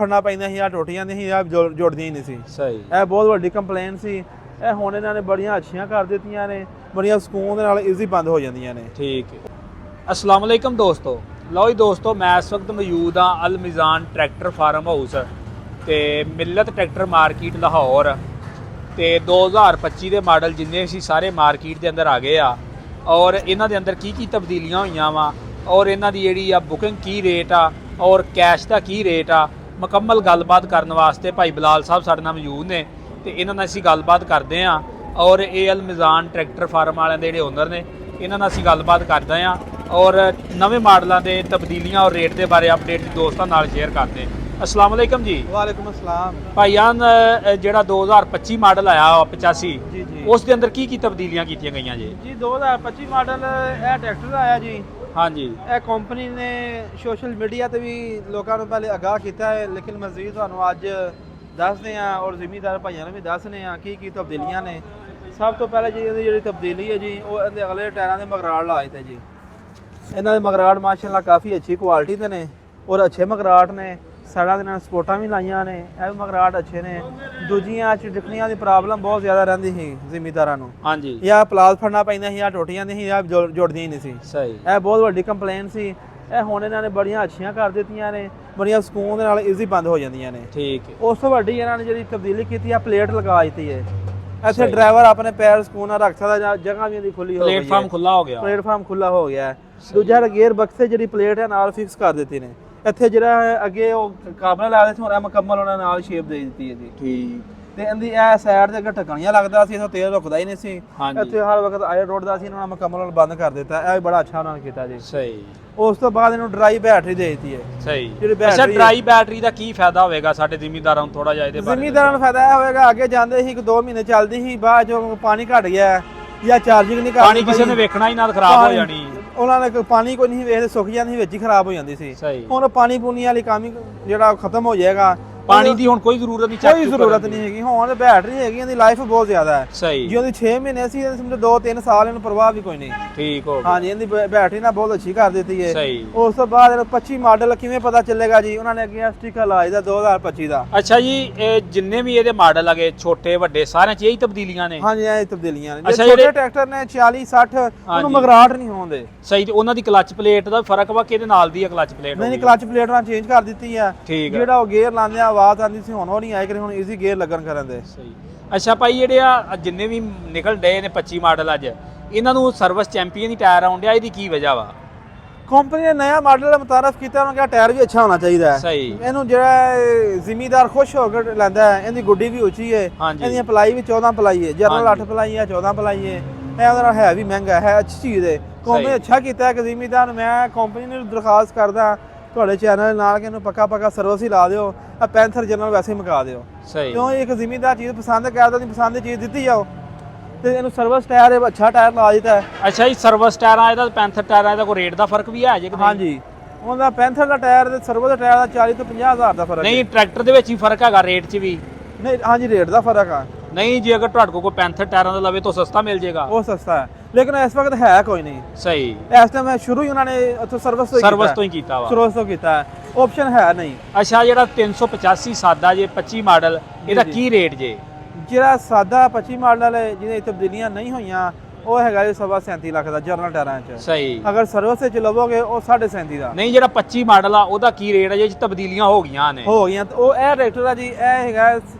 ਫੜਨਾ ਪੈਂਦਾ ਸੀ, ਆ ਟੁੱਟ ਜਾਂਦੀਆਂ ਸੀ, ਆ ਜੁੜਦੀਆਂ ਹੀ ਨਹੀਂ ਸੀ। ਸਹੀ, ਇਹ ਬਹੁਤ ਵੱਡੀ ਕੰਪਲੇਨ ਸੀ। ਇਹ ਹੁਣ ਇਹਨਾਂ ਨੇ ਬੜੀਆਂ ਅੱਛੀਆਂ ਕਰ ਦਿੱਤੀਆਂ ਨੇ, ਬੜੀਆਂ ਸਕੂਨ ਦੇ ਨਾਲ ਈਜ਼ੀ ਬੰਦ ਹੋ ਜਾਂਦੀਆਂ ਨੇ। ਠੀਕ ਹੈ। अस्सलाम वालेकुम दोस्तों, लो जी दोस्तों, मैं इस वक्त मौजूद हाँ अल मिज़ान ट्रैक्टर फार्म हाउस ते मिल्लत ट्रैक्टर मार्केट लाहौर ते 2025 के मॉडल जिन्ने भी सारे मार्केट के अंदर आ गए आ और इन्हां दे अंदर की तब्दीलियां हुई वा और इन्हां दी जिहड़ी आ बुकिंग की रेट आ और कैश का की रेट आ मुकम्मल गलबात करने वास्ते भाई बिलाल साहब साडे नाल मौजूद ने ते इन्हां नाल असीं गलबात करदे हाँ और ये अल मिज़ान ट्रैक्टर फार्म वालियां दे जिहड़े ओनर ने इन्हां नाल असीं गलबात करदे हाँ और नवे मॉडलों के तब्दीलियां और रेट के बारे अपडेट दोस्तों नाल शेयर करते हैं। अस्सलाम वालेकुम जी। वालेकुम अस्सलाम भाईजान, जिहड़ा 2025 मॉडल आया 85 जी जी उस दे अंदर की तब्दीलियां कीतियां गईयां जी? जी 2025 मॉडल यह ट्रैक्टर आया जी। हाँ जी, ਇਹ ਕੰਪਨੀ ਨੇ ਸੋਸ਼ਲ ਮੀਡੀਆ ਤੇ ਵੀ ਲੋਕਾਂ ਨੂੰ ਪਹਿਲੇ ਆਗਾਹ ਕੀਤਾ ਹੈ, ਲੇਕਿਨ ਮਜ਼ੀਦ ਤੁਹਾਨੂੰ ਅੱਜ ਦੱਸਦੇ ਹਾਂ ਔਰ ਜ਼ਿਮੀਂਦਾਰ ਭਾਈਆਂ ਨੂੰ ਵੀ ਦੱਸਦੇ ਹਾਂ ਕੀ ਤਬਦੀਲੀਆਂ ਨੇ। ਸਭ ਤੋਂ ਪਹਿਲੇ ਜੀ ਇਹਦੀ ਜਿਹੜੀ ਤਬਦੀਲੀ ਹੈ ਜੀ, ਉਹ ਇਹਦੇ ਅਗਲੇ ਟਾਇਰਾਂ ਦੇ ਮਗਰਾੜ ਲਾਏ ਤੇ ਜੀ। ਇਹਨਾਂ ਦੇ ਮਗਰਾੜ ਮਾਸ਼ਾਅੱਲਾ ਕਾਫੀ ਅੱਛੀ ਕੁਆਲਿਟੀ ਦੇ ਨੇ ਔਰ ਅੱਛੇ ਮਗਰਾੜ ਨੇ। ਸਾਈਡਾਂ ਦੇ ਨਾਲ ਸਪੋਰਟਾਂ ਵੀ ਲਾਈਆਂ ਨੇ, ਇਹ ਵੀ ਮਗਰਾੜ ਅੱਛੇ ਨੇ। ਦੂਜੀਆਂ ਚਿਟਕਣੀਆਂ ਦੀ ਪ੍ਰੋਬਲਮ ਬਹੁਤ ਜ਼ਿਆਦਾ ਰਹਿੰਦੀ ਸੀ ਜ਼ਿਮੀਂਦਾਰਾਂ ਨੂੰ। हाँ जी, ਜਾਂ ਪਲਾਸ ਫੜਨਾ ਪੈਂਦਾ ਸੀ, ਆ ਟੁੱਟ ਜਾਂਦੀਆਂ ਸੀ, ਆ ਜੁੜਦੀਆਂ ਹੀ ਨਹੀਂ ਸੀ। सही, ਇਹ ਬਹੁਤ ਵੱਡੀ ਕੰਪਲੇਨ ਸੀ। ਇਹ ਹੁਣ ਇਹਨਾਂ ਨੇ ਬੜੀਆਂ ਅੱਛੀਆਂ ਕਰ ਦਿੱਤੀਆਂ ਨੇ, ਬੜੀਆਂ ਸਕੂਨ ਦੇ ਨਾਲ ਈਜ਼ੀ ਬੰਦ ਹੋ ਜਾਂਦੀਆਂ ਨੇ। ठीक है। ਉਸ ਤੋਂ ਵੱਡੀ ਇਹਨਾਂ ਨੇ ਜਿਹੜੀ ਤਬਦੀਲੀ ਕੀਤੀ ਆ, ਪਲੇਟ ਲਗਾ ਦਿੱਤੀ ਹੈ। ਇੱਥੇ ਸਹੀ। ਡਰਾਈਵਰ ਆਪਣੇ ਪੈਰ ਸਕੂਨ ਨਾਲ ਰੱਖ ਸਕਦਾ, ਜਗ੍ਹਾ ਵੀ ਇਹਦੀ ਖੁੱਲੀ ਹੋ ਗਈ ਹੈ। प्लेटफार्म खुला हो गया। ਪਲੇਟਫਾਰਮ ਖੁੱਲਾ ਹੋ ਗਿਆ ਹੈ। ਦੂਜਾ ਗੇਅਰ ਬਕਸੇ ਜਿਹੜੀ ਪਲੇਟ ਹੈ ਨਾਲ ਫਿਕਸ ਕਰ ਦਿੱਤੀ ਨੇ। ਇੱਥੇ ਜਿਹੜਾ ਹੈ ਅੱਗੇ ਉਹ ਕਾਬਲਾ ਲੱਗਦੇ ਸੀ, ਹੁਣ ਇਹ ਮੁਕੰਮਲ ਉਹਨਾਂ ਨਾਲ ਸ਼ੇਪ ਦੇ ਦਿੱਤੀ ਹੈ ਜੀ। ठीक, ਤੇ ਇਹਦੀ ਇਹ ਸਾਈਡ ਤੇ ਅੱਗੇ ਢੱਕਣੀਆਂ ਲੱਗਦਾ ਸੀ, ਇੱਥੇ ਤੇਲ ਰੁਕਦਾ ਹੀ ਨਹੀਂ ਸੀ। ਹਾਂਜੀ। ਇੱਥੇ ਹਰ ਵਕਤ ਆਇਲ ਰੋਡਦਾ ਸੀ, ਇਹਨਾਂ ਨੇ ਮੁਕੰਮਲ ਨਾਲ ਬੰਦ ਕਰ ਦਿੱਤਾ। ਇਹ ਵੀ ਬੜਾ ਅੱਛਾ ਉਹਨਾਂ ਨੇ ਕੀਤਾ ਜੀ। सही, ਉਸ ਤੋਂ ਬਾਅਦ ਇਹਨੂੰ ਡਰਾਈ ਬੈਟਰੀ ਦੇ ਦਿੱਤੀ ਹੈ। सही। ਜਿਹੜੀ अच्छा, बैटरी ड्राई बैटरी का की फायदा होएगा साडे ਜ਼ਿਮੀਂਦਾਰਾਂ ਨੂੰ ਥੋੜਾ ਜਿਹਾ ਇਹਦੇ ਬਾਰੇ? ਜ਼ਿਮੀਂਦਾਰਾਂ ਨੂੰ ਫਾਇਦਾ ਇਹ ਹੋਏਗਾ, ਅੱਗੇ ਜਾਂਦੇ ਸੀ 2 ਮਹੀਨੇ ਚੱਲਦੀ ਸੀ, ਬਾਅਦ ਜੋ ਪਾਣੀ ਘਟ ਗਿਆ ਜਾਂ ਚਾਰਜਿੰਗ ਨਹੀਂ ਕਰਦੀ, ਪਾਣੀ ਕਿਸੇ ਨੇ ਵੇਖਣਾ ਹੀ ਨਾ, ਖਰਾਬ ਹੋ ਜਾਣੀ। ਉਹਨਾਂ ਨੇ ਪਾਣੀ ਕੋਈ ਨਹੀਂ ਵੇਖਦੇ, ਸੁੱਕ ਜਾਂਦੀ ਸੀ, ਵਿੱਚ ਹੀ ਖਰਾਬ ਹੋ ਜਾਂਦੀ ਸੀ। ਸਹੀ। ਹੁਣ ਪਾਣੀ ਪੂਣੀ ਵਾਲੀ ਕੰਮ ਹੀ ਜਿਹੜਾ ਖਤਮ ਹੋ ਜਾਏਗਾ। ਪਾਣੀ ਦੀ ਹੁਣ ਕੋਈ ਜ਼ਰੂਰਤ ਨਹੀਂ, ਕੋਈ ਜ਼ਰੂਰਤ ਨਹੀਂ ਹੈਗੀ। ਹੁਣ ਬੈਟਰੀ ਹੈਗੀ, ਇਹਦੀ ਲਾਈਫ ਬਹੁਤ ਜ਼ਿਆਦਾ ਹੈ। ਸਹੀ, ਜੇ ਉਹਦੀ 6 ਮਹੀਨੇ ਸੀ, ਸਮਝੋ 2-3 ਸਾਲ ਇਹਨੂੰ ਪ੍ਰਵਾਹ ਵੀ ਕੋਈ ਨਹੀਂ। ਠੀਕ ਹੋ ਗਿਆ। ਹਾਂਜੀ, ਇਹਦੀ ਬੈਟਰੀ ਨਾਲ ਬਹੁਤ ਅੱਛੀ ਕਰ ਦਿੱਤੀ ਹੈ। ਸਹੀ। ਉਸ ਤੋਂ ਬਾਅਦ ਇਹਨੂੰ 25 ਮਾਡਲ ਕਿਵੇਂ ਪਤਾ ਚੱਲੇਗਾ ਜੀ? ਉਹਨਾਂ ਨੇ ਅੱਗੇ ਸਟicker ਲਾਇਆ ਦਾ 2025 ਦਾ। ਅੱਛਾ ਜੀ, ਇਹ ਜਿੰਨੇ ਵੀ ਇਹਦੇ ਮਾਡਲ ਹੈਗੇ ਛੋਟੇ ਵੱਡੇ ਸਾਰਿਆਂ 'ਚ ਇਹੀ ਤਬਦੀਲੀਆਂ ਨੇ? ਹਾਂਜੀ, ਇਹ ਤਬਦੀਲੀਆਂ ਨੇ। ਅੱਛਾ, ਜੇ ਛੋਟੇ ਜਿਹੜੇ ਟਰੈਕਟਰ ਨੇ 40-60 ਉਹਨੂੰ ਹਾਂਜੀ। ਮਗਰਾਟ ਨਹੀਂ ਹੋਣਦੇ। ਸਹੀ, ਤੇ ਉਹਨਾਂ ਦੀ ਕਲਚ ਪਲੇਟ ਦਾ ਫਰਕ ਵਾ ਕਿ ਇਹਦੇ ਨਾਲ ਦੀ ਹੈ ਕਲਚ ਪਲੇਟ? ਨਹੀਂ, ਕਲਚ ਪਲੇਟ ਨਾਲ ਚੇਂਜ ਕਰ ਦਿੱਤੀ ਹੈ। ਠੀਕ ਹੈ। ਜਿਹੜਾ ਉਹ ਗੇਅਰ ਲਾਉਂਦੇ ਆ ਆਵਾਜ਼ ਆਉਂਦੀ ਸੀ, ਹੁਣ ਉਹ ਨਹੀਂ ਆਈ ਕਰੇ, ਹੁਣ ਈਜ਼ੀ ਗੇਅਰ ਲੱਗਣ ਕਰਨ ਦੇ। ਸਹੀ। ਅੱਛਾ ਭਾਈ, ਜਿਹੜੇ ਆ ਜਿੰਨੇ ਵੀ ਨਿਕਲ ਡਏ ਨੇ 25 ਮਾਡਲ ਅੱਜ, ਇਹਨਾਂ ਨੂੰ ਸਰਵਿਸ ਚੈਂਪੀਅਨ ਹੀ ਟਾਇਰ ਆਉਣ ਡਿਆ, ਇਹਦੀ ਕੀ ਵਜ੍ਹਾ ਵਾ? ਕੰਪਨੀ ਨੇ ਨया ਮਾਡਲ ਮੁਤਾਰਫ ਕੀਤਾ, ਉਹਨਾਂ ਕਿਹਾ ਟਾਇਰ ਵੀ ਅੱਛਾ ਹੋਣਾ ਚਾਹੀਦਾ ਹੈ। ਸਹੀ। ਇਹਨੂੰ ਜਿਹੜਾ ਜ਼ਿਮੀਂਦਾਰ ਖੁਸ਼ ਹੋ ਕੇ ਲੈਂਦਾ ਹੈ। ਇਹਦੀ ਗੁੱਡੀ ਵੀ ਉੱਚੀ ਹੈ, ਹਾਂਜੀ। ਇਹਦੀਆਂ ਪਲਾਈ ਵੀ 14 ਪਲਾਈ ਹੈ, ਜਰਨਲ 8 ਹਾਂਜੀ। ਪਲਾਈ ਹੈ, 14 ਪਲਾਈ ਹੈ। ਇਹ ਉਹਦੇ ਨਾਲ ਹੈ ਵੀ ਮਹਿੰਗਾ ਹੈ, ਅੱਛੀ ਚੀਜ਼ ਹੈ। ਕੰਪਨੀ ਸਹੀ। ਅੱਛਾ ਕੀਤਾ ਹੈ ਕਿ ਜ਼ਿਮੀਂਦਾਰ ਨੂੰ, ਮੈਂ ਕੰਪਨੀ ਨੂੰ ਦਰਖਾਸਤ ਕਰਦਾ ਤੁਹਾਡੇ ਚੈਨਲ ਨਾਲ ਕਿ ਇਹਨੂੰ ਪੱਕਾ ਸਰਵਿਸ ਹੀ ਲਾ ਦਿਓ, ਆ ਪੈਂਥਰ ਜਰਨਲ ਵੈਸੇ ਹੀ ਮੁਕਾ ਦਿਓ। ਸਹੀ। ਕਿਉਂ ਇੱਕ ਜ਼ਿਮੀਂਦਾਰ ਚੀਜ਼ ਪਸੰਦ ਕਰਦਾ, ਨਹੀਂ ਪਸੰਦ ਦੀ ਚੀਜ਼ ਦਿੱਤੀ ਜਾਓ। ਤੇ ਇਹਨੂੰ ਸਰਵਿਸ ਟਾਇਰ ਅੱਛਾ ਟਾਇਰ ਲਾ ਦਿੱਤਾ ਹੈ। ਅੱਛਾ ਜੀ, ਸਰਵਿਸ ਟਾਇਰਾਂ ਇਹਦਾ ਪੈਂਥਰ ਟਾਇਰਾਂ ਦਾ ਕੋਈ ਰੇਟ ਦਾ ਫਰਕ ਵੀ ਹੈ ਜੇ ਕਿ ਨਹੀਂ? ਹਾਂਜੀ, ਉਹਦਾ ਪੈਂਥਰ ਦਾ ਟਾਇਰ ਤੇ ਸਰਵਿਸ ਦਾ ਟਾਇਰ ਦਾ 40 ਤੋਂ 50 ਹਜ਼ਾਰ ਦਾ ਫਰਕ ਨਹੀਂ, ਟਰੈਕਟਰ ਦੇ ਵਿੱਚ ਹੀ ਫਰਕ ਹੈਗਾ ਰੇਟ 'ਚ ਵੀ? ਨਹੀਂ, ਹਾਂਜੀ, ਰੇਟ ਦਾ ਫਰਕ ਆ। ਨਹੀਂ, ਜੇ ਅਗਰ ਤੁਹਾਡੇ ਕੋਲ ਕੋਈ ਪੈਂਥਰ ਟਾਇਰਾਂ ਦਾ ਲਵੇ ਤਾਂ ਸਸਤਾ ਮਿਲ ਜਾਏਗਾ? ਉਹ ਸਸਤਾ ਹੈ, ਲੇਕਿਨ ਇਸ ਵਕਤ ਹੈ ਕੋਈ ਨਹੀਂ। ਸਹੀ। ਇਸ ਟਾਈਮ ਸ਼ੁਰੂ ਹੀ ਉਹਨਾਂ ਨੇ ਉੱਥੋਂ ਸਰਵਿਸ ਤੋਂ ਹੀ ਕੀਤਾ ਵਾ? ਸਰਵਿਸ ਤੋਂ ਕੀਤਾ ਹੈ, ਆਪਸ਼ਨ ਹੈ ਨਹੀਂ। ਅੱਛਾ, ਜਿਹੜਾ 385 ਸਾਦਾ ਜੇ 25 ਮਾਡਲ, ਇਹਦਾ ਜੀ। ਕੀ ਰੇਟ ਜੇ? ਜਿਹੜਾ ਸਾਦਾ 25 ਮਾਡਲ ਹੈ, ਜਿਹਦੇ ਤਬਦੀਲੀਆਂ ਨਹੀਂ ਹੋਈਆਂ, ਉਹ ਹੈਗਾ ਜੀ 37.5 ਲੱਖ ਦਾ ਜਰਨਲ ਟਾਇਰਾਂ 'ਚ। ਸਹੀ। ਅਗਰ ਸਰਵਿਸ ਵਿੱਚ ਲਵੋਗੇ ਉਹ 37.5 ਦਾ। ਨਹੀਂ, ਜਿਹੜਾ 25 ਮਾਡਲ ਆ ਉਹਦਾ ਕੀ ਰੇਟ ਹੈ ਜੇ ਤਬਦੀਲੀਆਂ ਹੋ ਗਈਆਂ ਨੇ? ਹੋ ਗਈਆਂ, ਉਹ ਇਹ ਟਰੈਕਟਰ ਦਾ ਜੀ, ਇਹ ਹੈਗਾ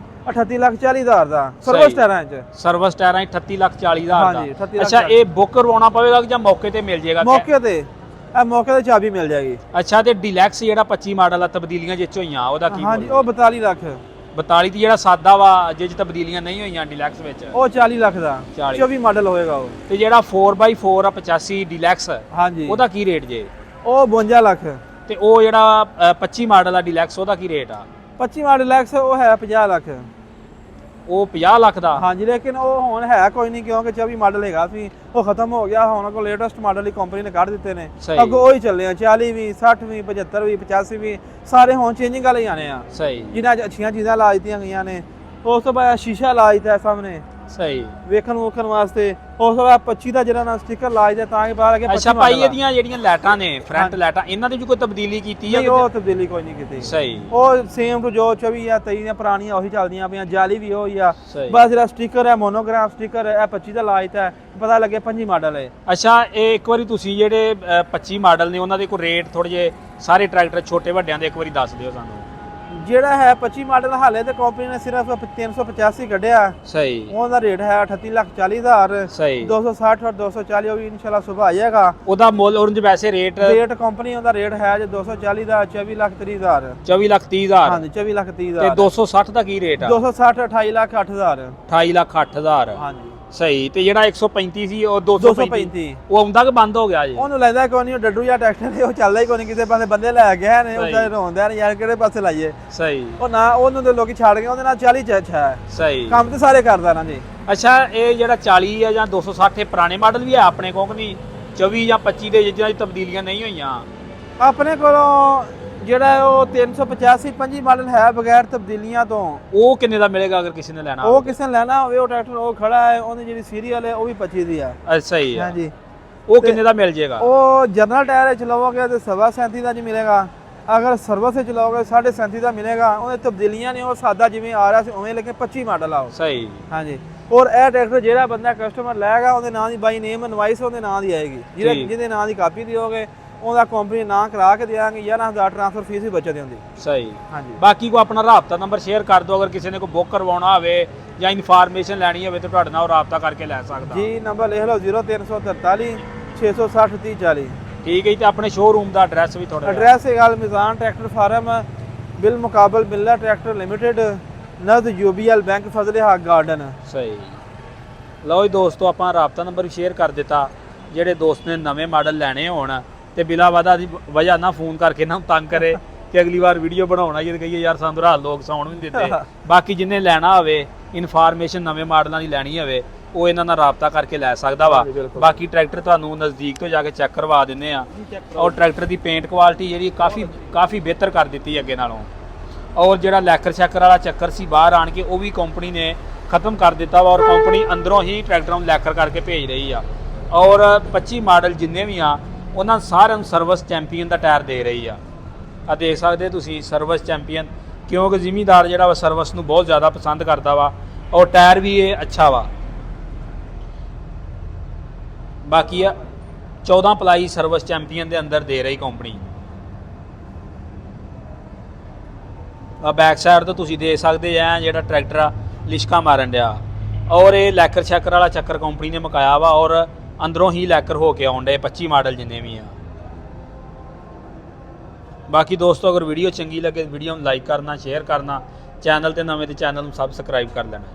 38,40,000 ਦਾ ਸਰਵਿਸ ਟਾਇਰਾਂ 'ਚ। ਸਰਵਿਸ ਟਾਇਰਾਂ 38,40,000 ਹਾਂਜੀ, 38 ਲੱਖ। ਅੱਛਾ, ਇਹ ਬੁੱਕ ਕਰਵਾਉਣਾ ਪਵੇਗਾ ਜਾਂ ਮੌਕੇ ਤੇ ਮਿਲ ਜਾਏਗਾ? ਮੌਕੇ ਤੇ ਚਾਬੀ ਮਿਲ ਜਾਏਗੀ। ਅੱਛਾ, ਤੇ ਡਿਲੈਕਸ ਜਿਹੜਾ 25 ਮਾਡਲ ਆ ਤਬਦੀਲੀਆਂ ਜਿਹ 'ਚ ਹੋਈਆਂ ਉਹਦਾ ਕੀ? ਹਾਂਜੀ, ਉਹ 42 ਲੱਖ। 42 ਦੀ ਜਿਹੜਾ ਸਾਦਾ ਵਾ ਜਿਹ 'ਚ ਤਬਦੀਲੀਆਂ ਨਹੀਂ ਹੋਈਆਂ ਡਿਲੈਕਸ ਵਿੱਚ, ਉਹ 40 ਲੱਖ ਦਾ 40। 24 ਮਾਡਲ ਹੋਏਗਾ ਉਹ। ਤੇ ਜਿਹੜਾ 4x4 ਆ 85 ਡਿਲੈਕਸ, ਹਾਂਜੀ, ਉਹਦਾ ਕੀ ਰੇਟ ਜੇ? ਉਹ 52 ਲੱਖ। ਤੇ ਉਹ ਜਿਹੜਾ 25 ਮਾਡਲ ਆ ਡਿਲੈਕਸ, ਉਹਦਾ ਕੀ ਰੇਟ ਆ? 25 ਮਾਡਲ ਲੈਕਸ ਉਹ ਹੈ 50 ਲੱਖ। ਉਹ 50 ਲੱਖ ਦਾ? ਹਾਂਜੀ, ਲੇਕਿਨ ਉਹ ਹੁਣ ਹੈ ਕੋਈ ਨਹੀਂ, ਕਿਉਂਕਿ 24 ਮਾਡਲ ਹੈਗਾ ਸੀ, ਉਹ ਖਤਮ ਹੋ ਗਿਆ। ਹੁਣ ਕੋਲ ਲੇਟੈਸਟ ਮਾਡਲ ਹੀ ਕੰਪਨੀ ਨੇ ਕੱਢ ਦਿੱਤੇ ਨੇ। ਸਹੀ। ਅੱਗੋਂ ਉਹੀ ਚੱਲੇ ਆ, 40 ਵੀ, 60 ਵੀ, 75 ਵੀ, 85 ਵੀ, ਸਾਰੇ ਹੁਣ ਚੇਂਜਿੰਗ ਵਾਲੇ ਹੀ ਆਣੇ ਆ। ਸਹੀ। ਜਿਨ੍ਹਾਂ 'ਚ ਅੱਛੀਆਂ ਚੀਜ਼ਾਂ ਲਾ ਦਿੱਤੀਆਂ ਗਈਆਂ ਨੇ। ਉਸ ਤੋਂ ਬਾਅਦ ਸ਼ੀਸ਼ਾ ਲਾ ਦਿੱਤਾ ਸਾਹਮਣੇ, ਸਹੀ ਵੇਖਣ ਵਾਸਤੇ। ਉਸ ਤੋਂ ਬਾਅਦ 25 ਦਾ ਜਿਹੜਾ ਨਾ ਸਟicker ਲਾਜਦਾ ਤਾਂ ਹੀ ਪਤਾ ਲੱਗੇ 25 ਅੱਛਾ ਭਾਈ, ਇਹਦੀਆਂ ਜਿਹੜੀਆਂ ਲਾਈਟਾਂ ਨੇ ਫਰੰਟ ਲਾਈਟਾਂ, ਇਹਨਾਂ ਦੀ ਵੀ ਕੋਈ ਤਬਦੀਲੀ ਕੀਤੀ ਨਹੀਂ, ਹੈ? ਉਹ ਤਬਦੀਲੀ ਕੋਈ ਨਹੀਂ ਕੀਤੀ। ਸਹੀ। ਉਹ ਸੇਮ ਟੂ ਜੋ 24 ਜਾਂ 23 ਦੀਆਂ ਪੁਰਾਣੀਆਂ ਉਹੀ ਚੱਲਦੀਆਂ ਪਈਆਂ, ਜਾਲੀ ਵੀ ਉਹੀ ਆ। ਸਹੀ। ਬਸ ਜਿਹੜਾ ਸਟicker ਹੈ ਮੋਨੋਗ੍ਰਾਮ ਸਟicker ਹੈ, 25 ਦਾ ਲਾਜਦਾ ਹੈ, ਪਤਾ ਲੱਗੇ 25 ਮਾਡਲ ਹੈ। ਅੱਛਾ, ਇਹ ਇੱਕ ਵਾਰੀ ਤੁਸੀਂ ਜਿਹੜੇ 25 ਮਾਡਲ ਨੇ ਉਹਨਾਂ ਦੇ ਕੋਈ ਰੇਟ ਥੋੜੇ ਜਿਹੇ ਸਾਰੇ ਟਰੈਕਟਰ ਛੋਟੇ ਵੱਡਿਆਂ ਦੇ ਇੱਕ ਵਾਰੀ ਦੱਸ ਦਿਓ ਸਾਨੂੰ। ਜਿਹੜਾ ਹੈ 25 ਮਾਡਲ ਹਾਲੇ ਤੇ ਕੰਪਨੀ ਨੇ ਸਿਰਫ 385 ਕੱਢਿਆ। ਸਹੀ। ਉਹਦਾ ਰੇਟ ਹੈ 38,40,000। ਸਹੀ। 260 ਔਰ 240 ਉਹ ਵੀ ਇਨਸ਼ਾਅੱਲਾ ਸੁਬਹ ਆ ਜਾਏਗਾ। ਉਹਦਾ ਮੁੱਲ ਔਰੰਜ ਵੈਸੇ ਰੇਟ ਕੰਪਨੀ ਉਹਦਾ ਰੇਟ ਹੈ ਜੇ 240 ਦਾ 24,30,000। 24,30,000। ਹਾਂਜੀ 24,30,000। ਤੇ 260 ਦਾ ਕੀ ਰੇਟ ਆ? 260 28,08,000। 28,08,000। ਹਾਂਜੀ ਸਹੀ। ਤੇ ਜਿਹੜਾ 135 ਸੀ ਉਹ 235 ਉਹ ਆਉਂਦਾ ਕਿ ਬੰਦ ਹੋ ਗਿਆ ਜੀ? ਉਹਨੂੰ ਲੈਂਦਾ ਕੋਈ ਨਹੀਂ, ਉਹ ਡੱਡੂ ਜਾਂ ਟਰੈਕਟਰ ਹੈ, ਉਹ ਚੱਲਦਾ ਹੀ ਕੋਈ ਨਹੀਂ, ਕਿਸੇ ਪਾਸੇ ਬੰਦੇ ਲੈ ਗਏ ਨੇ, ਉਹ ਚਾਹੇ ਰੋਂਦੇ ਨੇ ਯਾਰ ਕਿਹੜੇ ਪਾਸੇ ਲਾਈਏ। ਸਹੀ। ਉਹ ਨਾ ਉਹਨੂੰ ਤੇ ਲੋਕੀ ਛੱਡ ਗਏ, ਉਹਦੇ ਨਾਲ 40 ਚ ਅੱਛਾ ਹੈ। ਸਹੀ। ਕੰਮ ਤੇ ਸਾਰੇ ਕਰਦਾ ਨਾ ਜੀ। ਅੱਛਾ, ਇਹ ਜਿਹੜਾ 40 ਹੈ ਜਾਂ 260 ਇਹ ਪੁਰਾਣੇ ਮਾਡਲ ਵੀ ਹੈ ਆਪਣੇ ਕੋਲ ਕਿ ਨਹੀਂ? 24 ਜਾਂ 25 ਦੇ ਜਿਹਨਾਂ ਦੀ ਤਬਦੀਲੀਆਂ ਨਹੀਂ ਹੋਈਆਂ ਆਪਣੇ ਕੋਲੋਂ ਜਿਹੜਾ ਉਹ 385 25 ਮਾਡਲ ਹੈ ਬਗੈਰ ਤਬਦੀਲੀਆਂ ਤੋਂ। ਉਹ ਕਿੰਨੇ ਦਾ ਮਿਲੇਗਾ ਅਗਰ ਕਿਸੇ ਨੇ ਲੈਣਾ? ਉਹ ਕਿਸੇ ਨੇ ਲੈਣਾ ਹੋਵੇ, ਉਹ ਟਰੈਕਟਰ ਉਹ ਖੜਾ ਹੈ, ਉਹਦੀ ਜਿਹੜੀ ਸੀਰੀਅਲ ਹੈ ਉਹ ਵੀ 25 ਦੀ ਆ। ਅੱਛਾ ਹੀ ਹੈ। ਹਾਂਜੀ। ਉਹ ਕਿੰਨੇ ਦਾ ਮਿਲ ਜਾਏਗਾ? ਉਹ ਜਨਰਲ ਟਾਇਰ ਚਲਾਓਗੇ ਤੇ 37.5 ਦਾ ਜੀ ਮਿਲੇਗਾ। ਅਗਰ ਸਰਵਿਸ ਤੇ ਚਲਾਓਗੇ 37.5 ਦਾ ਮਿਲੇਗਾ। ਉਹਦੇ ਤਬਦੀਲੀਆਂ ਨੇ, ਉਹ ਸਾਦਾ ਜਿਵੇਂ ਆ ਰਿਹਾ ਸੀ ਉਵੇਂ, ਲੇਕਿਨ 25 ਮਾਡਲ ਆ ਉਹ। ਸਹੀ। ਹਾਂਜੀ। ਔਰ ਇਹ ਟਰੈਕਟਰ ਜਿਹੜਾ ਬੰਦਾ ਕਸਟਮਰ ਲੈਗਾ ਉਹਦੇ ਨਾਂ ਦੀ ਬਾਈ ਨੇਮ ਇਨਵਾਇਸ ਉਹਦੇ ਨਾਂ ਦੀ ਆਏਗੀ। ਜਿਹਦੇ ਨਾਂ ਦੀ ਕਾਪੀ ਦਿਓਗੇ ਉਹਦਾ ਕੰਪਨੀ ਨਾਂ ਕਰਾ ਕੇ ਦੇਾਂਗੇ, 11,000 ਟ੍ਰਾਂਸਫਰ ਫੀਸ ਵੀ ਬਚਤ ਹੁੰਦੀ। ਸਹੀ। ਹਾਂਜੀ। ਬਾਕੀ ਕੋ ਆਪਣਾ ਰਾਬਤਾ ਨੰਬਰ ਸ਼ੇਅਰ ਕਰ ਦਿਓ, ਅਗਰ ਕਿਸੇ ਨੇ ਕੋਈ ਬੁੱਕ ਕਰਵਾਉਣਾ ਹੋਵੇ ਜਾਂ ਇਨਫੋਰਮੇਸ਼ਨ ਲੈਣੀ ਹੋਵੇ ਤਾਂ ਤੁਹਾਡੇ ਨਾਲ ਉਹ ਰਾਬਤਾ ਕਰਕੇ ਲੈ ਸਕਦਾ ਜੀ। ਨੰਬਰ ਲਿਖ ਲਓ 0343 660 3040। ਠੀਕ ਹੈ ਜੀ। ਤੇ ਆਪਣੇ ਸ਼ੋਰੂਮ ਦਾ ਐਡਰੈਸ ਵੀ ਥੋੜਾ ਐਡਰੈਸ ਹੈ ਗੱਲ ਮਿਜ਼ਾਨ ਟਰੈਕਟਰ ਫਾਰਮ ਬਿਲ ਮੁਕਾਬਲ ਮਿਲਣਾ ਟਰੈਕਟਰ ਲਿਮਟਿਡ ਨਜ਼ਦ UBL bank Fazle Haq garden. ਸਹੀ। ਲਓ ਜੀ ਦੋਸਤੋ, ਆਪਾਂ ਰਾਬਤਾ ਨੰਬਰ ਵੀ ਸ਼ੇਅਰ ਕਰ ਦਿੱਤਾ। ਜਿਹੜੇ ਦੋਸਤ ਨੇ ਨਵੇਂ ਮਾਡਲ ਲੈਣੇ ਹੋਣ ਤੇ ਬਿਲਾ ਵਾਦਾ ਦੀ ਵਜ੍ਹਾ ਨਾ ਫੋਨ ਕਰਕੇ ਨਾ ਤੰਗ ਕਰੇ ਕਿ ਅਗਲੀ ਵਾਰ ਵੀਡੀਓ ਬਣਾਉਣਾ ਜੇ ਕਹੀਏ ਯਾਰ ਸਾਨੂੰ ਰਾਤ ਲੋਕ ਸੌਣ ਵੀ ਨਹੀਂ ਦਿੰਦੇ। ਬਾਕੀ ਜਿੰਨੇ ਲੈਣਾ ਹੋਵੇ ਇਨਫੋਰਮੇਸ਼ਨ ਨਵੇਂ ਮਾਡਲਾਂ ਦੀ ਲੈਣੀ ਹੋਵੇ ਉਹ ਇਹਨਾਂ ਨਾਲ ਰਾਬਤਾ ਕਰਕੇ ਲੈ ਸਕਦਾ ਵਾ। ਬਾਕੀ ਟਰੈਕਟਰ ਤੁਹਾਨੂੰ ਨਜ਼ਦੀਕ ਤੋਂ ਜਾ ਕੇ ਚੈੱਕ ਕਰਵਾ ਦਿੰਦੇ ਆ। ਔਰ ਟਰੈਕਟਰ ਦੀ ਪੇਂਟ ਕੁਆਲਿਟੀ ਜਿਹੜੀ ਕਾਫੀ ਬਿਹਤਰ ਕਰ ਦਿੱਤੀ ਅੱਗੇ ਨਾਲੋਂ। ਔਰ ਜਿਹੜਾ ਲੈਕਰ ਸ਼ੈਕਰ ਵਾਲਾ ਚੱਕਰ ਸੀ ਬਾਹਰ ਆਣ ਕੇ ਉਹ ਵੀ ਕੰਪਨੀ ਨੇ ਖਤਮ ਕਰ ਦਿੱਤਾ ਵਾ। ਔਰ ਕੰਪਨੀ ਅੰਦਰੋਂ ਹੀ ਟਰੈਕਟਰਾਂ ਨੂੰ ਲੈਕਰ ਕਰਕੇ ਭੇਜ ਰਹੀ ਆ। ਔਰ 25 ਮਾਡਲ ਜਿੰਨੇ ਵੀ ਆ ਉਹਨਾਂ ਸਾਰਿਆਂ ਨੂੰ ਸਰਵਿਸ ਚੈਂਪੀਅਨ ਦਾ ਟਾਇਰ ਦੇ ਰਹੀ ਆ ਦੇਖ ਸਕਦੇ ਤੁਸੀਂ ਸਰਵਿਸ ਚੈਂਪੀਅਨ, ਕਿਉਂਕਿ ਜ਼ਿਮੀਦਾਰ ਜਿਹੜਾ ਵਾ ਸਰਵਿਸ ਨੂੰ ਬਹੁਤ ਜ਼ਿਆਦਾ ਪਸੰਦ ਕਰਦਾ ਵਾ। ਔਰ ਟਾਇਰ ਵੀ ਇਹ ਅੱਛਾ ਵਾ। ਬਾਕੀ ਆ 14 ਪਲਾਈ ਸਰਵਿਸ ਚੈਂਪੀਅਨ ਦੇ ਅੰਦਰ ਦੇ ਰਹੀ ਕੰਪਨੀ। ਆ ਬੈਕ ਸਾਈਡ ਤੋਂ ਤੁਸੀਂ ਦੇਖ ਸਕਦੇ ਆ ਜਿਹੜਾ ਟਰੈਕਟਰ ਆ ਲਿਸ਼ਕਾ ਮਾਰਨ ਡਿਆ। ਔਰ ਇਹ ਲੈਕਰ ਸ਼ੈਕਰ ਵਾਲਾ ਚੱਕਰ ਕੰਪਨੀ ਨੇ ਮੁਕਾਇਆ ਵਾ। ਔਰ ਅੰਦਰੋਂ ਹੀ ਲੈਕਰ ਹੋ ਕੇ ਆਉਣ ਡੇ 25 ਮਾਡਲ ਜਿੰਨੇ ਵੀ ਆ। ਬਾਕੀ ਦੋਸਤੋ, ਅਗਰ ਵੀਡੀਓ ਚੰਗੀ ਲੱਗੇ ਵੀਡੀਓ ਨੂੰ ਲਾਈਕ ਕਰਨਾ, ਸ਼ੇਅਰ ਕਰਨਾ, ਚੈਨਲ ਤੇ ਨਵੇਂ ਤੇ ਚੈਨਲ ਨੂੰ ਸਬਸਕ੍ਰਾਈਬ ਕਰ ਲੈਣਾ।